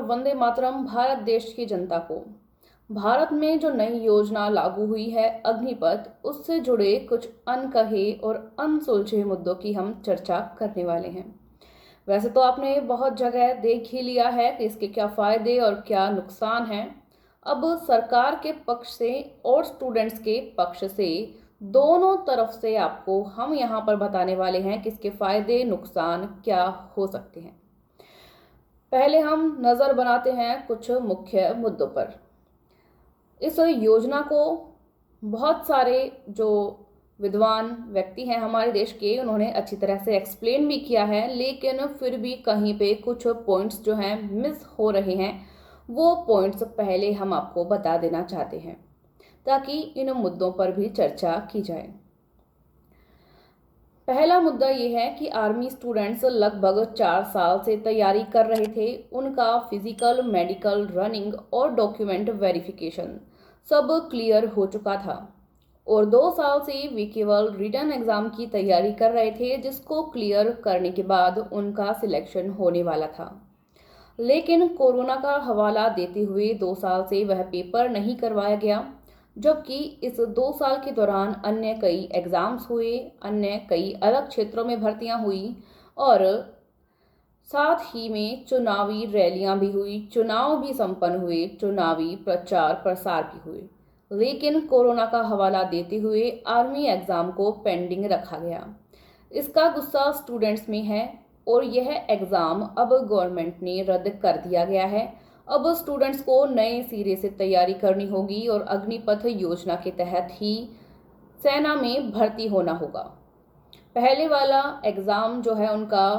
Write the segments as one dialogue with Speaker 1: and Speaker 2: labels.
Speaker 1: वंदे मातरम भारत देश की जनता को। भारत में जो नई योजना लागू हुई है अग्निपथ, उससे जुड़े कुछ अनकहे और अनसुलझे मुद्दों की हम चर्चा करने वाले हैं। वैसे तो आपने बहुत जगह देख ही लिया है कि इसके क्या फायदे और क्या नुकसान हैं। अब सरकार के पक्ष से और स्टूडेंट्स के पक्ष से दोनों तरफ से आपको हम यहाँ पर बताने वाले हैं कि इसके फायदे नुकसान क्या हो सकते हैं। पहले हम नज़र बनाते हैं कुछ मुख्य मुद्दों पर। इस योजना को बहुत सारे जो विद्वान व्यक्ति हैं हमारे देश के, उन्होंने अच्छी तरह से एक्सप्लेन भी किया है, लेकिन फिर भी कहीं पे कुछ पॉइंट्स जो हैं मिस हो रहे हैं। वो पॉइंट्स पहले हम आपको बता देना चाहते हैं ताकि इन मुद्दों पर भी चर्चा की जाए। पहला मुद्दा ये है कि आर्मी स्टूडेंट्स लगभग 4 साल से तैयारी कर रहे थे। उनका फिजिकल, मेडिकल, रनिंग और डॉक्यूमेंट वेरिफिकेशन सब क्लियर हो चुका था और 2 साल से वे केवल रिटन एग्जाम की तैयारी कर रहे थे, जिसको क्लियर करने के बाद उनका सिलेक्शन होने वाला था। लेकिन कोरोना का हवाला देते हुए 2 साल से वह पेपर नहीं करवाया गया, जबकि इस 2 साल के दौरान अन्य कई एग्ज़ाम्स हुए, अन्य कई अलग क्षेत्रों में भर्तियां हुई और साथ ही में चुनावी रैलियां भी हुई, चुनाव भी संपन्न हुए, चुनावी प्रचार प्रसार भी हुए। लेकिन कोरोना का हवाला देते हुए आर्मी एग्ज़ाम को पेंडिंग रखा गया। इसका गुस्सा स्टूडेंट्स में है और यह एग्ज़ाम अब गवर्नमेंट ने रद्द कर दिया गया है। अब स्टूडेंट्स को नए सिरे से तैयारी करनी होगी और अग्निपथ योजना के तहत ही सेना में भर्ती होना होगा। पहले वाला एग्ज़ाम जो है उनका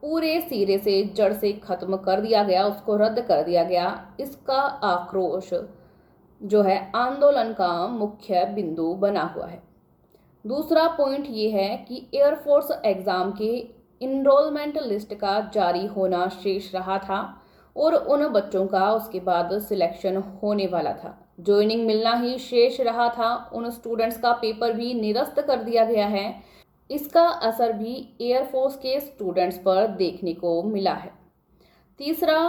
Speaker 1: पूरे सिरे से जड़ से ख़त्म कर दिया गया, उसको रद्द कर दिया गया। इसका आक्रोश जो है आंदोलन का मुख्य बिंदु बना हुआ है। दूसरा पॉइंट ये है कि एयरफोर्स एग्ज़ाम के इनरोलमेंट लिस्ट का जारी होना शेष रहा था और उन बच्चों का उसके बाद सिलेक्शन होने वाला था। ज्वाइनिंग मिलना ही शेष रहा था। उन स्टूडेंट्स का पेपर भी निरस्त कर दिया गया है। इसका असर भी एयरफोर्स के स्टूडेंट्स पर देखने को मिला है। तीसरा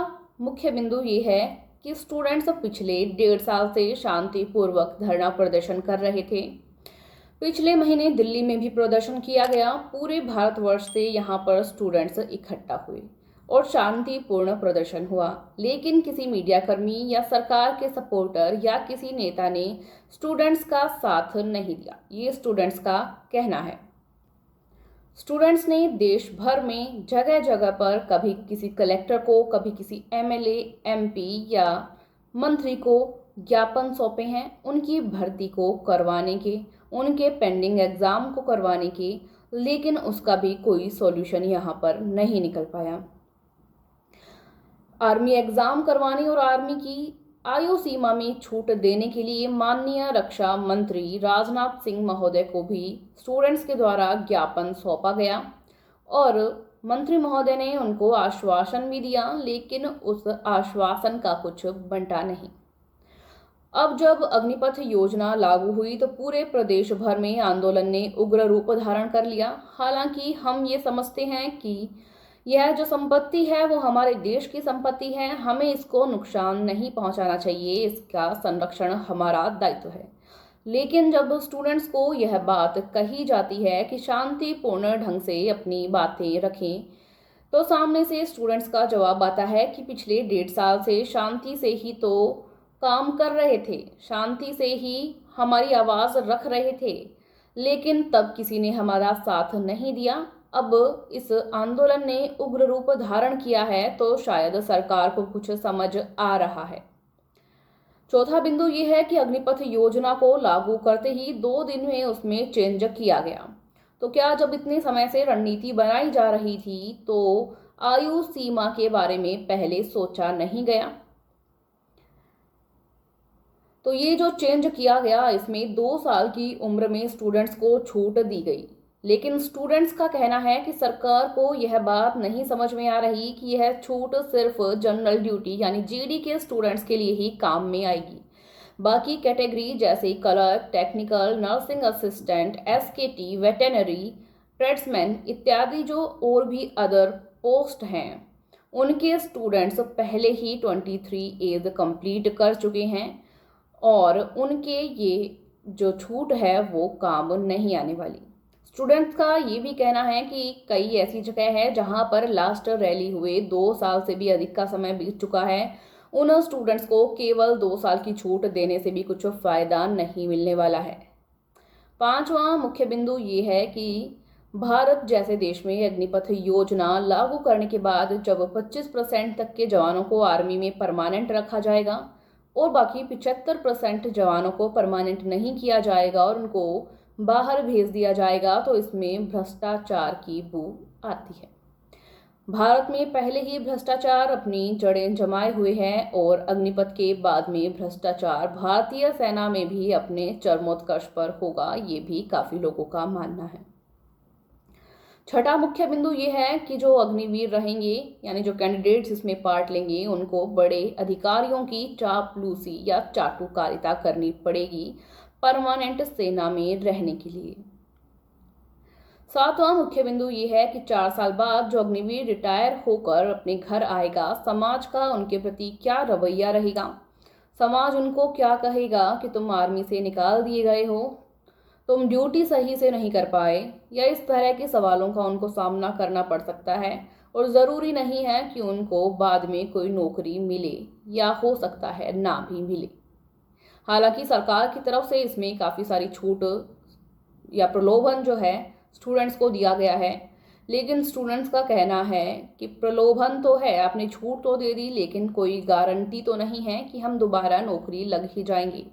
Speaker 1: मुख्य बिंदु ये है कि स्टूडेंट्स पिछले 1.5 साल से शांतिपूर्वक धरना प्रदर्शन कर रहे थे। पिछले महीने दिल्ली में भी प्रदर्शन किया गया। पूरे भारतवर्ष से यहाँ पर स्टूडेंट्स इकट्ठा हुए और शांतिपूर्ण प्रदर्शन हुआ, लेकिन किसी मीडियाकर्मी या सरकार के सपोर्टर या किसी नेता ने स्टूडेंट्स का साथ नहीं दिया, ये स्टूडेंट्स का कहना है। स्टूडेंट्स ने देश भर में जगह जगह पर कभी किसी कलेक्टर को, कभी किसी एमएलए, एमपी या मंत्री को ज्ञापन सौंपे हैं उनकी भर्ती को करवाने के, उनके पेंडिंग एग्जाम को करवाने के, लेकिन उसका भी कोई सॉल्यूशन यहाँ पर नहीं निकल पाया। आर्मी एग्जाम करवाने और आर्मी की आयु सीमा में छूट देने के लिए माननीय रक्षा मंत्री राजनाथ सिंह महोदय को भी स्टूडेंट्स के द्वारा ज्ञापन सौंपा गया और मंत्री महोदय ने उनको आश्वासन भी दिया, लेकिन उस आश्वासन का कुछ बनता नहीं। अब जब अग्निपथ योजना लागू हुई तो पूरे प्रदेश भर में आंदोलन ने उग्र रूप धारण कर लिया। हालांकि हम ये समझते हैं कि यह जो संपत्ति है वो हमारे देश की संपत्ति है, हमें इसको नुकसान नहीं पहुंचाना चाहिए, इसका संरक्षण हमारा दायित्व है। लेकिन जब स्टूडेंट्स को यह बात कही जाती है कि शांतिपूर्ण ढंग से अपनी बातें रखें, तो सामने से स्टूडेंट्स का जवाब आता है कि पिछले 1.5 साल से शांति से ही तो काम कर रहे थे, शांति से ही हमारी आवाज़ रख रहे थे, लेकिन तब किसी ने हमारा साथ नहीं दिया। अब इस आंदोलन ने उग्र रूप धारण किया है तो शायद सरकार को कुछ समझ आ रहा है। चौथा बिंदु ये है कि अग्निपथ योजना को लागू करते ही 2 दिन में उसमें चेंज किया गया। तो क्या जब इतने समय से रणनीति बनाई जा रही थी तो आयु सीमा के बारे में पहले सोचा नहीं गया? तो ये जो चेंज किया गया इसमें 2 साल की उम्र में स्टूडेंट्स को छूट दी गई, लेकिन स्टूडेंट्स का कहना है कि सरकार को यह बात नहीं समझ में आ रही कि यह छूट सिर्फ जनरल ड्यूटी यानी जीडी के स्टूडेंट्स के लिए ही काम में आएगी। बाकी कैटेगरी जैसे clerk, technical, nursing assistant, एसकेटी, veterinary, tradesman इत्यादि जो और भी अदर पोस्ट हैं उनके स्टूडेंट्स पहले ही 23 एज कंप्लीट कर चुके हैं और उनके ये जो छूट है वो काम नहीं आने वाली। स्टूडेंट्स का ये भी कहना है कि कई ऐसी जगह है जहां पर लास्ट रैली हुए 2 साल से भी अधिक का समय बीत चुका है। उन स्टूडेंट्स को केवल 2 साल की छूट देने से भी कुछ फायदा नहीं मिलने वाला है। पांचवा मुख्य बिंदु ये है कि भारत जैसे देश में अग्निपथ योजना लागू करने के बाद जब 25% तक के जवानों को आर्मी में परमानेंट रखा जाएगा और बाकी 75% जवानों को परमानेंट नहीं किया जाएगा और उनको बाहर भेज दिया जाएगा, तो इसमें भ्रष्टाचार की बू आती है। भारत में पहले ही भ्रष्टाचार अपनी जड़ें जमाए हुए हैं और अग्निपथ के बाद में भ्रष्टाचार भारतीय सेना में भी अपने चरमोत्कर्ष पर होगा, ये भी काफी लोगों का मानना है। छठा मुख्य बिंदु ये है कि जो अग्निवीर रहेंगे यानी जो कैंडिडेट्स इसमें पार्ट लेंगे उनको बड़े अधिकारियों की चापलूसी या चाटुकारिता करनी पड़ेगी परमानेंट सेना में रहने के लिए। सातवां मुख्य बिंदु ये है कि 4 साल बाद जो अग्निवीर रिटायर होकर अपने घर आएगा, समाज का उनके प्रति क्या रवैया रहेगा, समाज उनको क्या कहेगा कि तुम आर्मी से निकाल दिए गए हो, तुम ड्यूटी सही से नहीं कर पाए, या इस तरह के सवालों का उनको सामना करना पड़ सकता है। और ज़रूरी नहीं है कि उनको बाद में कोई नौकरी मिले या हो सकता है ना भी मिले। हालांकि सरकार की तरफ से इसमें काफ़ी सारी छूट या प्रलोभन जो है स्टूडेंट्स को दिया गया है, लेकिन स्टूडेंट्स का कहना है कि प्रलोभन तो है, आपने छूट तो दे दी, लेकिन कोई गारंटी तो नहीं है कि हम दोबारा नौकरी लग ही जाएंगे।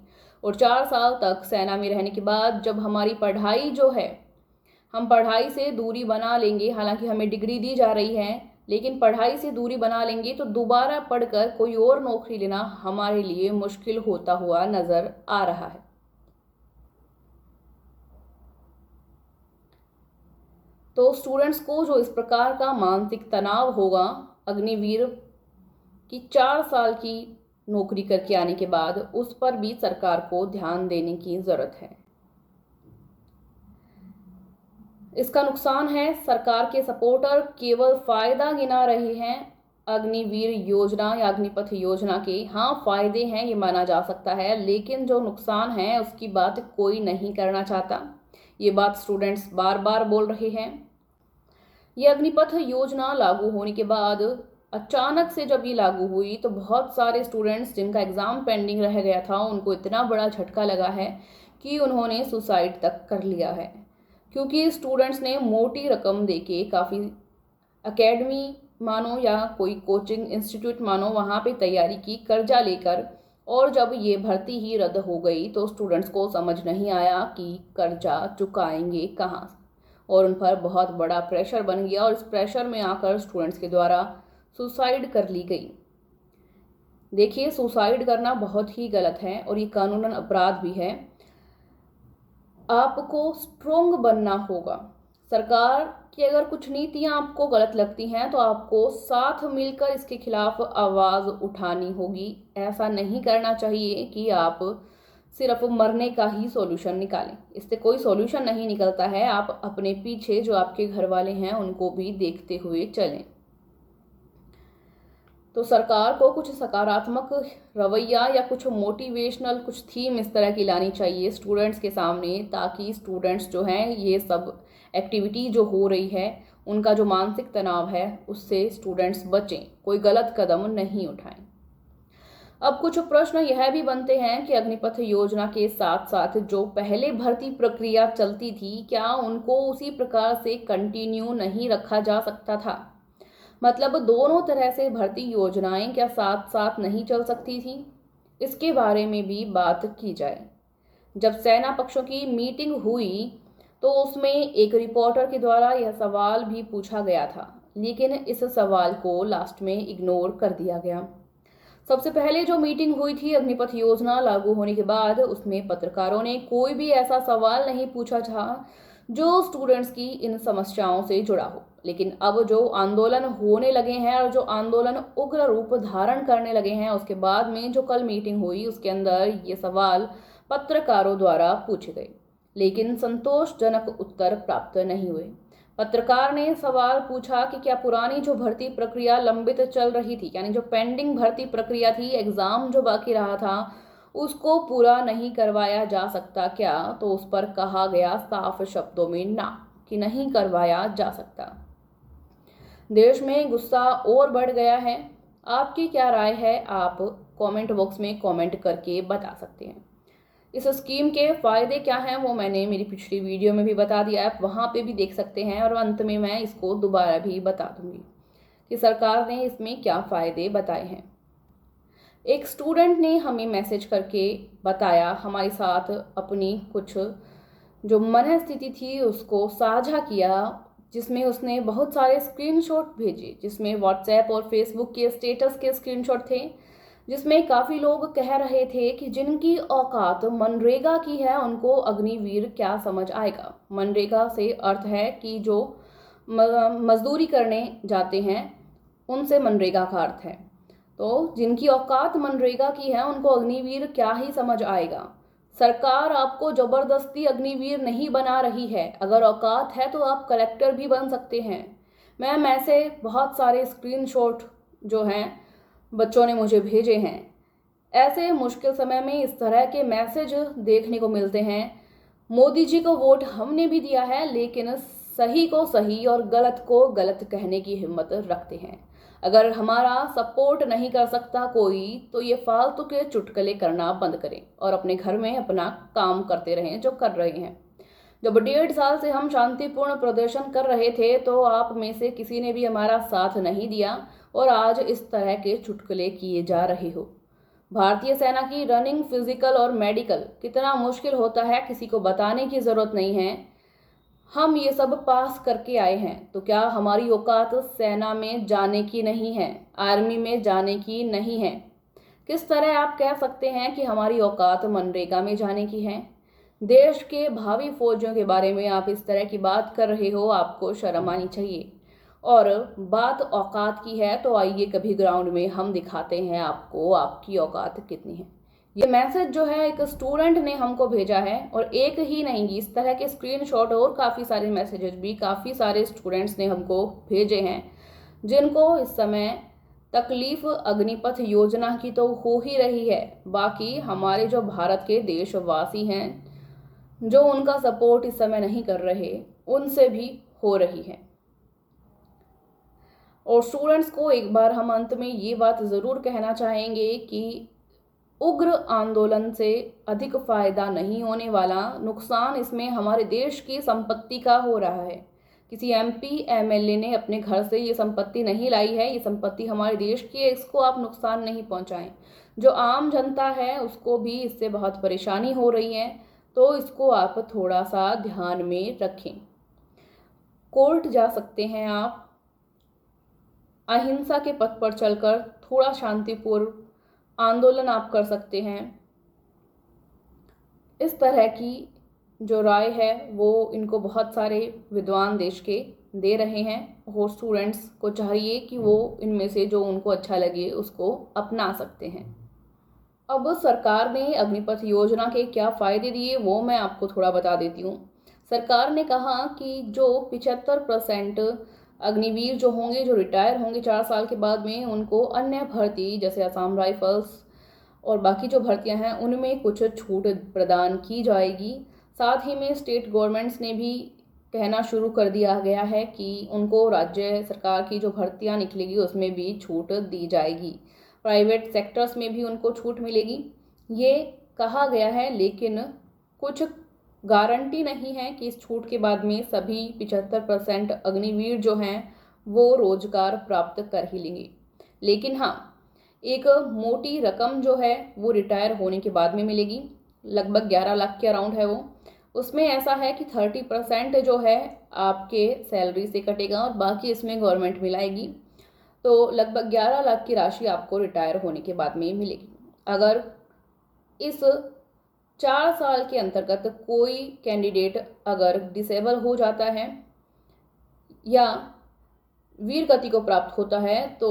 Speaker 1: और 4 साल तक सेना में रहने के बाद जब हमारी पढ़ाई जो है, हम पढ़ाई से दूरी बना लेंगे, हालांकि हमें डिग्री दी जा रही है, लेकिन पढ़ाई से दूरी बना लेंगे तो दोबारा पढ़कर कोई और नौकरी लेना हमारे लिए मुश्किल होता हुआ नजर आ रहा है। तो स्टूडेंट्स को जो इस प्रकार का मानसिक तनाव होगा अग्निवीर की 4 साल की नौकरी करके आने के बाद, उस पर भी सरकार को ध्यान देने की जरूरत है। इसका नुकसान है सरकार के सपोर्टर केवल फायदा गिना रहे हैं अग्निवीर योजना या अग्निपथ योजना के। हाँ, फायदे हैं ये माना जा सकता है, लेकिन जो नुकसान है उसकी बात कोई नहीं करना चाहता। ये बात स्टूडेंट्स बार बार बोल रहे हैं। ये अग्निपथ योजना लागू होने के बाद अचानक से जब ये लागू हुई तो बहुत सारे स्टूडेंट्स जिनका एग्ज़ाम पेंडिंग रह गया था उनको इतना बड़ा झटका लगा है कि उन्होंने सुसाइड तक कर लिया है, क्योंकि स्टूडेंट्स ने मोटी रकम देके काफ़ी एकेडमी मानो या कोई कोचिंग इंस्टीट्यूट मानो वहाँ पे तैयारी की कर्जा लेकर, और जब ये भर्ती ही रद्द हो गई तो स्टूडेंट्स को समझ नहीं आया कि कर्जा चुकाएंगे कहाँ, और उन पर बहुत बड़ा प्रेशर बन गया और इस प्रेशर में आकर स्टूडेंट्स के द्वारा सुसाइड कर ली गई। देखिए, सुसाइड करना बहुत ही गलत है और ये कानूनन अपराध भी है। आपको स्ट्रोंग बनना होगा। सरकार की अगर कुछ नीतियां आपको गलत लगती हैं तो आपको साथ मिलकर इसके खिलाफ आवाज़ उठानी होगी। ऐसा नहीं करना चाहिए कि आप सिर्फ मरने का ही सॉल्यूशन निकालें, इससे कोई सॉल्यूशन नहीं निकलता है। आप अपने पीछे जो आपके घर वाले हैं उनको भी देखते हुए चलें। तो सरकार को कुछ सकारात्मक रवैया या कुछ मोटिवेशनल कुछ थीम इस तरह की लानी चाहिए स्टूडेंट्स के सामने, ताकि स्टूडेंट्स जो हैं ये सब एक्टिविटी जो हो रही है उनका जो मानसिक तनाव है उससे स्टूडेंट्स बचें, कोई गलत कदम नहीं उठाएं। अब कुछ प्रश्न यह भी बनते हैं कि अग्निपथ योजना के साथ साथ जो पहले भर्ती प्रक्रिया चलती थी, क्या उनको उसी प्रकार से कंटिन्यू नहीं रखा जा सकता था? मतलब दोनों तरह से भर्ती योजनाएं क्या साथ साथ नहीं चल सकती थी? इसके बारे में भी बात की जाए। जब सेना पक्षों की मीटिंग हुई तो उसमें एक रिपोर्टर के द्वारा यह सवाल भी पूछा गया था, लेकिन इस सवाल को लास्ट में इग्नोर कर दिया गया। सबसे पहले जो मीटिंग हुई थी अग्निपथ योजना लागू होने के बाद, उसमें पत्रकारों ने कोई भी ऐसा सवाल नहीं पूछा था जो स्टूडेंट्स की इन समस्याओं से जुड़ा हो। लेकिन अब जो आंदोलन होने लगे हैं और जो आंदोलन उग्र रूप धारण करने लगे हैं, उसके बाद में जो कल मीटिंग हुई उसके अंदर ये सवाल पत्रकारों द्वारा पूछे गए, लेकिन संतोषजनक उत्तर प्राप्त नहीं हुए। पत्रकार ने सवाल पूछा कि क्या पुरानी जो भर्ती प्रक्रिया लंबित चल रही थी, यानी जो पेंडिंग भर्ती प्रक्रिया थी, एग्जाम जो बाकी रहा था, उसको पूरा नहीं करवाया जा सकता क्या? तो उस पर कहा गया साफ शब्दों में ना, कि नहीं करवाया जा सकता। देश में गुस्सा और बढ़ गया है। आपकी क्या राय है? आप कमेंट बॉक्स में कमेंट करके बता सकते हैं। इस स्कीम के फायदे क्या हैं वो मैंने मेरी पिछली वीडियो में भी बता दिया, आप वहाँ पे भी देख सकते हैं, और अंत में मैं इसको दोबारा भी बता दूंगी कि सरकार ने इसमें क्या फ़ायदे बताए हैं। एक स्टूडेंट ने हमें मैसेज करके बताया, हमारे साथ अपनी कुछ जो मनस्थिति थी उसको साझा किया, जिसमें उसने बहुत सारे स्क्रीनशॉट भेजे, जिसमें व्हाट्सएप और फेसबुक के स्टेटस के स्क्रीनशॉट थे, जिसमें काफ़ी लोग कह रहे थे कि जिनकी औकात मनरेगा की है उनको अग्निवीर क्या समझ आएगा। मनरेगा से अर्थ है कि जो मजदूरी करने जाते हैं उनसे मनरेगा का अर्थ है। तो जिनकी औकात मनरेगा की है उनको अग्निवीर क्या ही समझ आएगा। सरकार आपको जबरदस्ती अग्निवीर नहीं बना रही है। अगर औकात है तो आप कलेक्टर भी बन सकते हैं। मैम, ऐसे बहुत सारे स्क्रीनशॉट जो हैं बच्चों ने मुझे भेजे हैं। ऐसे मुश्किल समय में इस तरह के मैसेज देखने को मिलते हैं। मोदी जी को वोट हमने भी दिया है, लेकिन सही को सही और गलत को गलत कहने की हिम्मत रखते हैं। अगर हमारा सपोर्ट नहीं कर सकता कोई, तो ये फालतू के चुटकुले करना बंद करें और अपने घर में अपना काम करते रहें जो कर रहे हैं। जब 1.5 साल से हम शांतिपूर्ण प्रदर्शन कर रहे थे तो आप में से किसी ने भी हमारा साथ नहीं दिया, और आज इस तरह के चुटकुले किए जा रहे हो। भारतीय सेना की रनिंग, फिजिकल और मेडिकल कितना मुश्किल होता है किसी को बताने की ज़रूरत नहीं है। हम ये सब पास करके आए हैं, तो क्या हमारी औकात सेना में जाने की नहीं है, आर्मी में जाने की नहीं है? किस तरह आप कह सकते हैं कि हमारी औकात मनरेगा में जाने की है? देश के भावी फौजियों के बारे में आप इस तरह की बात कर रहे हो, आपको शर्म आनी चाहिए। और बात औकात की है तो आइए कभी ग्राउंड में हम दिखाते हैं आपको आपकी औकात कितनी है। ये मैसेज जो है एक स्टूडेंट ने हमको भेजा है, और एक ही नहीं, इस तरह के स्क्रीनशॉट और काफ़ी सारे मैसेजेस भी काफ़ी सारे स्टूडेंट्स ने हमको भेजे हैं, जिनको इस समय तकलीफ अग्निपथ योजना की तो हो ही रही है, बाकी हमारे जो भारत के देशवासी हैं जो उनका सपोर्ट इस समय नहीं कर रहे, उनसे भी हो रही है। और स्टूडेंट्स को एक बार हम अंत में ये बात ज़रूर कहना चाहेंगे कि उग्र आंदोलन से अधिक फायदा नहीं होने वाला, नुकसान इसमें हमारे देश की संपत्ति का हो रहा है। किसी एमपी एमएलए ने अपने घर से ये संपत्ति नहीं लाई है, ये संपत्ति हमारे देश की है, इसको आप नुकसान नहीं पहुंचाएं। जो आम जनता है उसको भी इससे बहुत परेशानी हो रही है, तो इसको आप थोड़ा सा ध्यान में रखें। कोर्ट जा सकते हैं आप, अहिंसा के पथ पर चलकर थोड़ा शांतिपूर्ण आंदोलन आप कर सकते हैं। इस तरह की जो राय है वो इनको बहुत सारे विद्वान देश के दे रहे हैं, और स्टूडेंट्स को चाहिए कि वो इनमें से जो उनको अच्छा लगे उसको अपना सकते हैं। अब सरकार ने अग्निपथ योजना के क्या फ़ायदे दिए वो मैं आपको थोड़ा बता देती हूँ। सरकार ने कहा कि जो 75% अग्निवीर जो होंगे, जो रिटायर होंगे 4 साल के बाद में, उनको अन्य भर्ती जैसे असम राइफल्स और बाकी जो भर्तियां हैं उनमें कुछ छूट प्रदान की जाएगी। साथ ही में स्टेट गवर्नमेंट्स ने भी कहना शुरू कर दिया गया है कि उनको राज्य सरकार की जो भर्तियां निकलेगी उसमें भी छूट दी जाएगी, प्राइवेट सेक्टर्स में भी उनको छूट मिलेगी, ये कहा गया है। लेकिन कुछ गारंटी नहीं है कि इस छूट के बाद में सभी 75% अग्निवीर जो हैं वो रोजगार प्राप्त कर ही लेंगे। लेकिन हाँ, एक मोटी रकम जो है वो रिटायर होने के बाद में मिलेगी, लगभग 11 लाख के अराउंड है वो। उसमें ऐसा है कि 30% जो है आपके सैलरी से कटेगा और बाकी इसमें गवर्नमेंट मिलाएगी, तो लगभग 11 लाख की राशि आपको रिटायर होने के बाद में मिलेगी। अगर इस 4 साल के अंतर्गत कोई कैंडिडेट अगर डिसेबल हो जाता है या वीर गति को प्राप्त होता है तो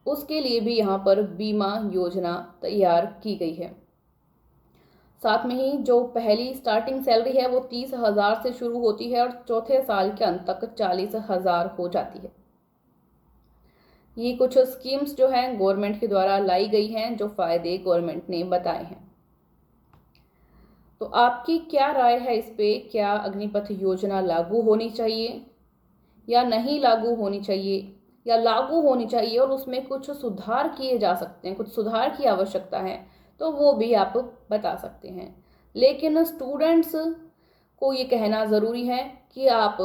Speaker 1: उसके लिए भी यहाँ पर बीमा योजना तैयार की गई है। साथ में ही जो पहली स्टार्टिंग सैलरी है वो 30,000 से शुरू होती है और चौथे साल के अंत तक 40,000 हो जाती है। ये कुछ स्कीम्स जो हैं गवर्नमेंट के द्वारा लाई गई हैं, जो फ़ायदे गवर्नमेंट ने बताए हैं। तो आपकी क्या राय है इस पे? क्या अग्निपथ योजना लागू होनी चाहिए या नहीं लागू होनी चाहिए, या लागू होनी चाहिए और उसमें कुछ सुधार किए जा सकते हैं, कुछ सुधार की आवश्यकता है, तो वो भी आप बता सकते हैं। लेकिन स्टूडेंट्स को ये कहना ज़रूरी है कि आप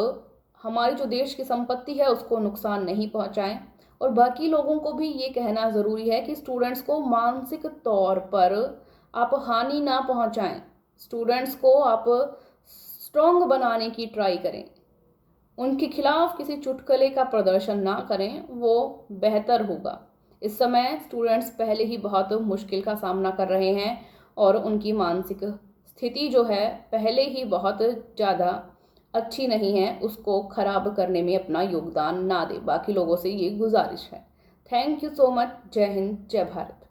Speaker 1: हमारी जो देश की संपत्ति है उसको नुकसान नहीं पहुंचाएं, और बाकी लोगों को भी ये कहना ज़रूरी है कि स्टूडेंट्स को मानसिक तौर पर आप हानि ना पहुंचाएं। स्टूडेंट्स को आप स्ट्रॉन्ग बनाने की ट्राई करें, उनके खिलाफ किसी चुटकुले का प्रदर्शन ना करें, वो बेहतर होगा। इस समय स्टूडेंट्स पहले ही बहुत मुश्किल का सामना कर रहे हैं और उनकी मानसिक स्थिति जो है पहले ही बहुत ज़्यादा अच्छी नहीं है, उसको खराब करने में अपना योगदान ना दे। बाकी लोगों से ये गुजारिश है। Thank you so much. जय हिंद, जय भारत।